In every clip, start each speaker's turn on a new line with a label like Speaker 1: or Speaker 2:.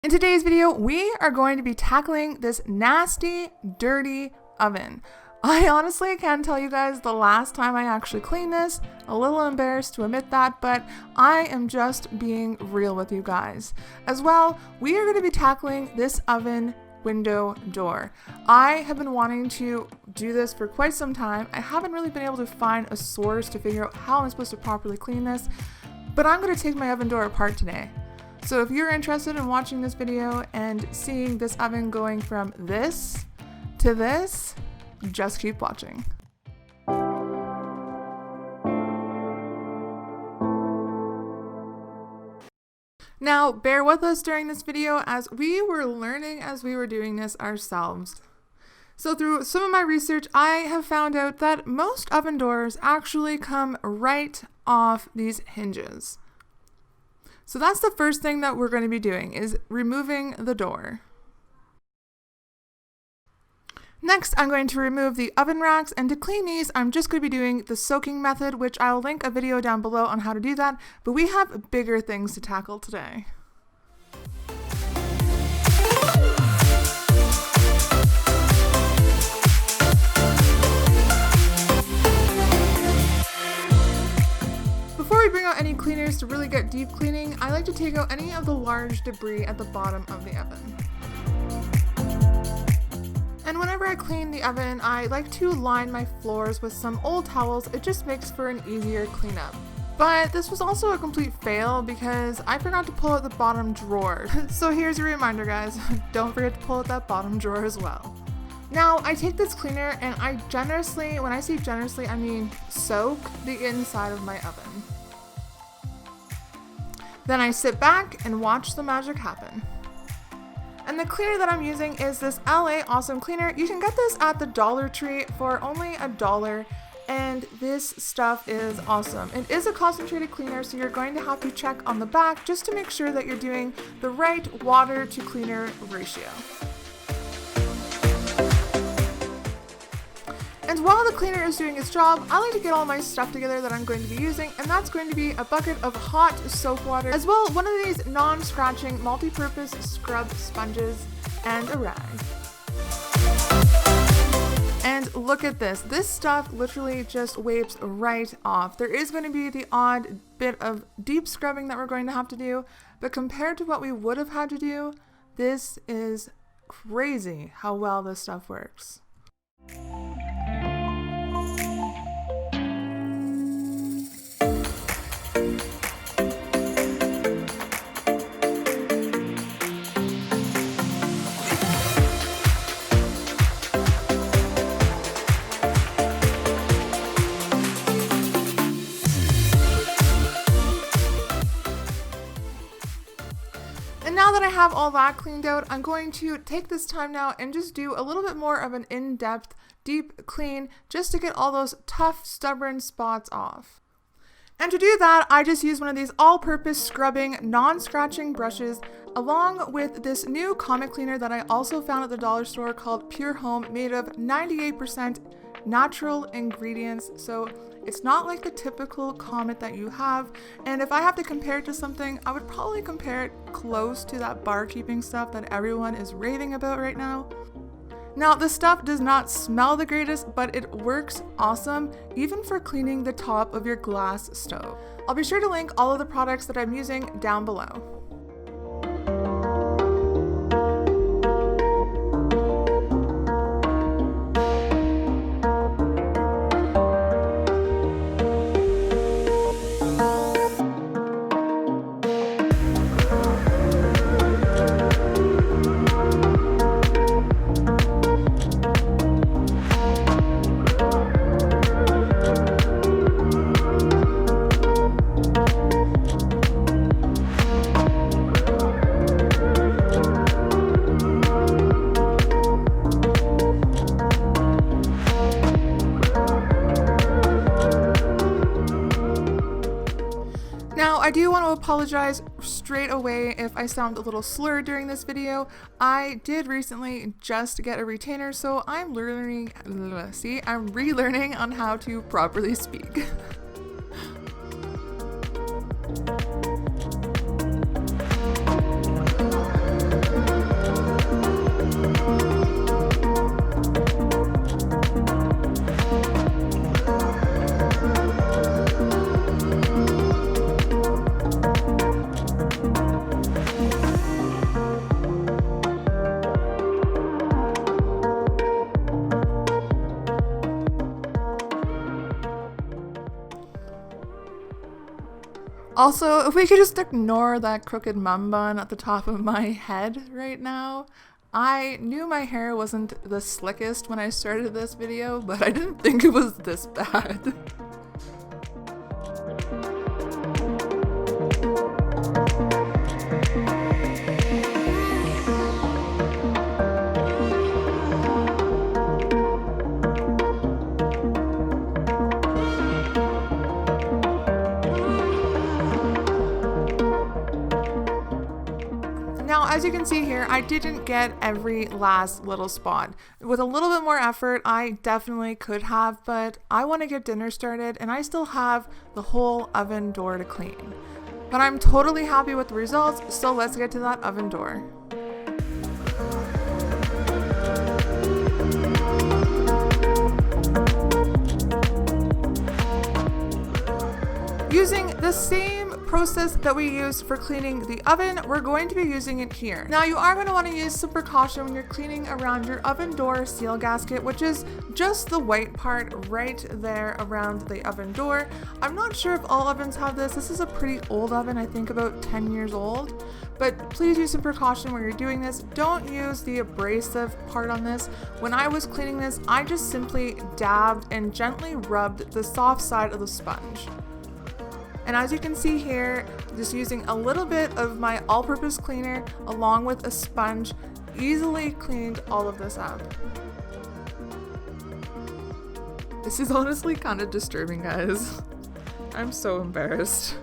Speaker 1: In today's video, we are going to be tackling this nasty, dirty oven. I honestly can't tell you guys the last time I actually cleaned this. A little embarrassed to admit that, but I am just being real with you guys. As well, we are going to be tackling this oven window door. I have been wanting to do this for quite some time. I haven't really been able to find a source to figure out how I'm supposed to properly clean this, but I'm going to take my oven door apart today. So if you're interested in watching this video and seeing this oven going from this to this, just keep watching. Now, bear with us during this video as we were learning as we were doing this ourselves. So through some of my research, I have found out that most oven doors actually come right off these hinges. So that's the first thing that we're going to be doing, is removing the door. Next, I'm going to remove the oven racks, and to clean these, I'm just going to be doing the soaking method, which I'll link a video down below on how to do that, but we have bigger things to tackle today. Before we bring out any cleaners to really get deep cleaning, I like to take out any of the large debris at the bottom of the oven. And whenever I clean the oven, I like to line my floors with some old towels. It just makes for an easier cleanup. But this was also a complete fail because I forgot to pull out the bottom drawer. So here's a reminder, guys, don't forget to pull out that bottom drawer as well. Now, I take this cleaner and I generously, when I say generously, I mean soak the inside of my oven. Then I sit back and watch the magic happen. And the cleaner that I'm using is this LA Awesome Cleaner. You can get this at the Dollar Tree for only $1, and this stuff is awesome. It is a concentrated cleaner, so you're going to have to check on the back just to make sure that you're doing the right water to cleaner ratio. And while the cleaner is doing its job, I like to get all my stuff together that I'm going to be using, and that's going to be a bucket of hot soap water, as well one of these non-scratching multi-purpose scrub sponges, and a rag. And look at this. This stuff literally just wipes right off. There is going to be the odd bit of deep scrubbing that we're going to have to do, but compared to what we would have had to do, this is crazy how well this stuff works. And now that I have all that cleaned out, I'm going to take this time now and just do a little bit more of an in-depth, deep clean, just to get all those tough, stubborn spots off. And to do that, I just use one of these all-purpose scrubbing, non-scratching brushes, along with this new Comet cleaner that I also found at the dollar store called Pure Home, made of 98% natural ingredients. So it's not like the typical Comet that you have. And if I have to compare it to something, I would probably compare it close to that bar keeping stuff that everyone is raving about right now. Now, the stuff does not smell the greatest, but it works awesome, even for cleaning the top of your glass stove. I'll be sure to link all of the products that I'm using down below. Now, I do want to apologize straight away if I sound a little slurred during this video. I did recently just get a retainer, so I'm relearning on how to properly speak. Also, if we could just ignore that crooked mum bun at the top of my head right now. I knew my hair wasn't the slickest when I started this video, but I didn't think it was this bad. Now, as you can see here, I didn't get every last little spot. With a little bit more effort, I definitely could have, but I want to get dinner started and I still have the whole oven door to clean. But I'm totally happy with the results, so let's get to that oven door. Using the same process that we used for cleaning the oven, we're going to be using it here. Now, you are going to want to use some precaution when you're cleaning around your oven door seal gasket, which is just the white part right there around the oven door. I'm not sure if all ovens have this. This is a pretty old oven, I think about 10 years old. But please use some precaution when you're doing this. Don't use the abrasive part on this. When I was cleaning this, I just simply dabbed and gently rubbed the soft side of the sponge. And as you can see here, just using a little bit of my all-purpose cleaner along with a sponge, easily cleaned all of this up. This is honestly kind of disturbing, guys. I'm so embarrassed.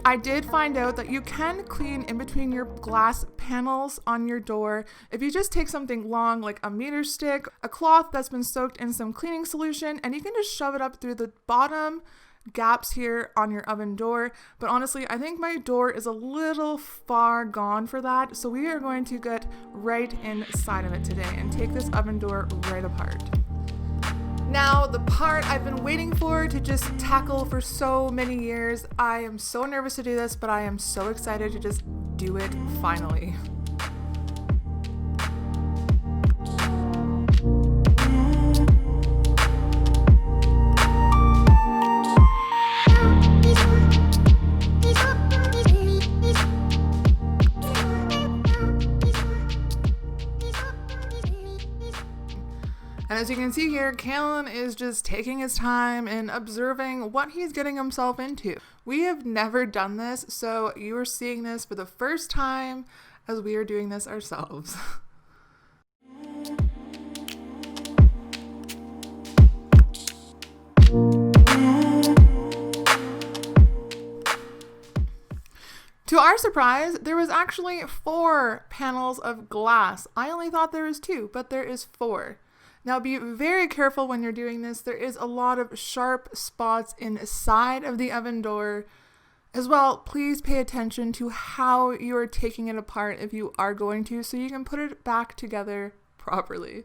Speaker 1: I did find out that you can clean in between your glass panels on your door if you just take something long like a meter stick, a cloth that's been soaked in some cleaning solution, and you can just shove it up through the bottom gaps here on your oven door. But honestly, I think my door is a little far gone for that, so we are going to get right inside of it today and take this oven door right apart. Now, the part I've been waiting for to just tackle for so many years. I am so nervous to do this, but I am so excited to just do it finally. And as you can see here, Kalen is just taking his time and observing what he's getting himself into. We have never done this, so you are seeing this for the first time as we are doing this ourselves. To our surprise, there was actually 4 panels of glass. I only thought there was 2, but there is 4. Now be very careful when you're doing this. There is a lot of sharp spots inside of the oven door. As well, please pay attention to how you're taking it apart if you are going to, so you can put it back together properly.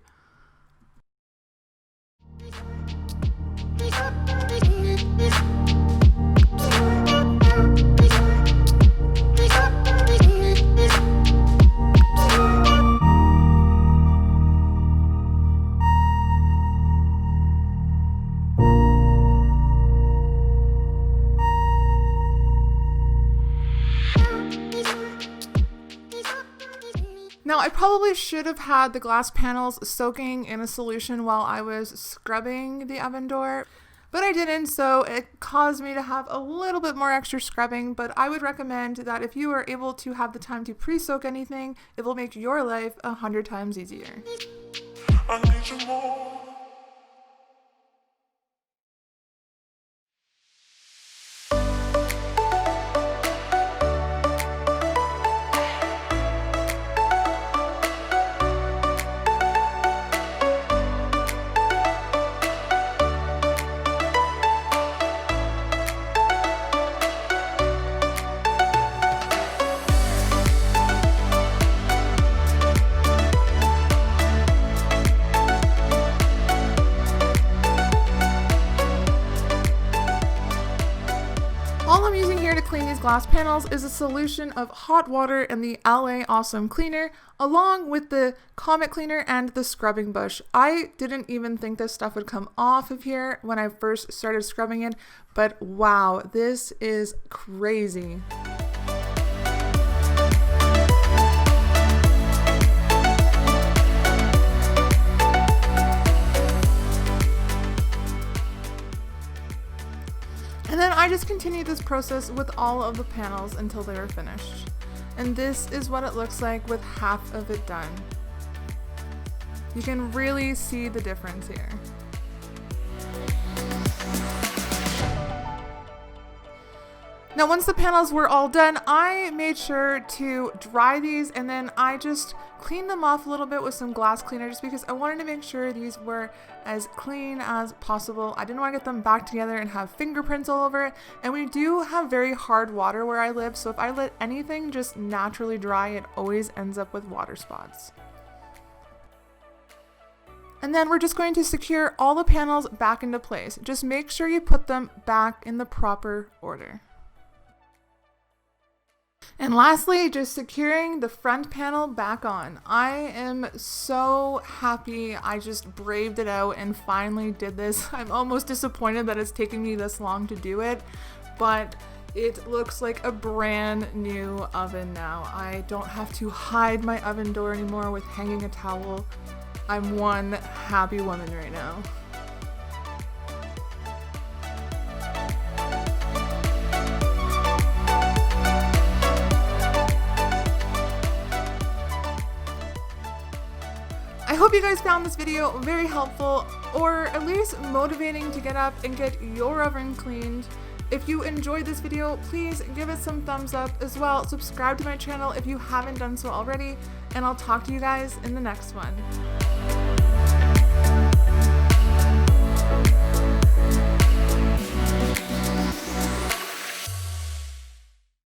Speaker 1: Now, I probably should have had the glass panels soaking in a solution while I was scrubbing the oven door, but I didn't, so it caused me to have a little bit more extra scrubbing. But I would recommend that if you are able to have the time to pre-soak anything, it will make your life 100 times easier. I need you more. clean these glass panels is a solution of hot water and the LA Awesome Cleaner, along with the Comet Cleaner and the scrubbing bush. I didn't even think this stuff would come off of here when I first started scrubbing it, but wow, this is crazy. And then I just continued this process with all of the panels until they were finished. And this is what it looks like with half of it done. You can really see the difference here. Now, once the panels were all done, I made sure to dry these, and then I just cleaned them off a little bit with some glass cleaner just because I wanted to make sure these were as clean as possible. I didn't want to get them back together and have fingerprints all over it. And we do have very hard water where I live, so if I let anything just naturally dry, it always ends up with water spots. And then we're just going to secure all the panels back into place. Just make sure you put them back in the proper order. And lastly, just securing the front panel back on. I am so happy I just braved it out and finally did this. I'm almost disappointed that it's taken me this long to do it, but it looks like a brand new oven now. I don't have to hide my oven door anymore with hanging a towel. I'm one happy woman right now. I hope you guys found this video very helpful, or at least motivating to get up and get your oven cleaned. If you enjoyed this video, please give it some thumbs up as well. Subscribe to my channel if you haven't done so already, and I'll talk to you guys in the next one.